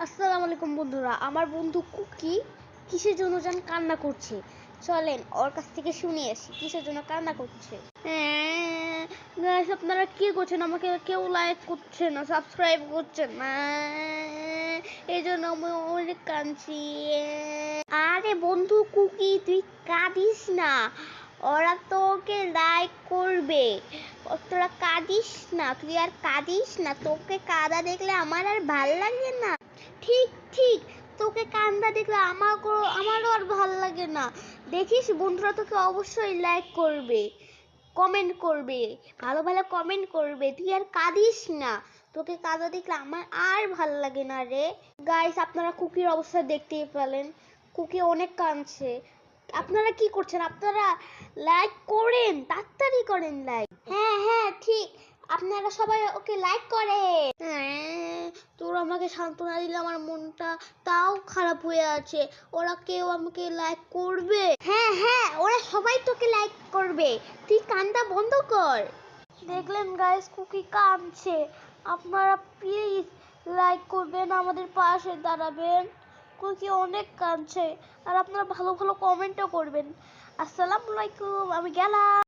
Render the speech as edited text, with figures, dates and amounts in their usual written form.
আসসালামু আলাইকুম বন্ধুরা। আমার বন্ধু কুকি কিসের জন্য যেন কান্না করছে। চলেন ওর কাছ থেকে শুনে আসি কিসের জন্য কান্না করছে। গাইস, আপনারা কি করছেন? আমাকে কেউ লাইক করছে না, সাবস্ক্রাইব করছেন না, এই জন্য আমি অনেক কাঁদছি। আরে বন্ধু কুকি, তুই কাঁদিস না, ওরা তোকে লাইক করবে। তোরা কাঁদিস না, তুই আর কাঁদিস না। তোকে কাঁদা দেখলে আমার আর ভাল লাগে না। ঠিক ঠিক, তোকে কান্দা দেখলে আমারও আর ভাল লাগে না। দেখিস বন্ধুরা তোকে অবশ্যই লাইক করবে, কমেন্ট করবে, ভালো ভালো কমেন্ট করবে। তুই আর কাঁদিস না, তোকে কাঁদা দেখলে আমার আর ভাল লাগে না রে। গাইস, আপনারা কুকির অবস্থা দেখতেই পেলেন, কুকি অনেক কাঁদছে। আপনারা কি করছেন? আপনারা লাইক করেন, তাড়াতাড়ি করেন লাইক। হ্যাঁ হ্যাঁ ঠিক, আপনারা সবাই ওকে লাইক করেন। তোরা আমাকে সান্ত্বনা দিলে আমার মনটা তাও খারাপ হয়ে আছে। ওরা কেউ আমাকে লাইক করবে? হ্যাঁ হ্যাঁ, ওরা সবাই তোকে লাইক করবে, তুই কান্না বন্ধ কর। দেখলেন গাইস, কুকি কাঁদছে। আপনারা প্লিজ লাইক করবেন, আমাদের পাশে দাঁড়াবেন। কুকি অনেক কাঁদছে, আর আপনারা ভালো ভালো কমেন্টও করবেন। আসসালামু আলাইকুম, আমি গেলাম।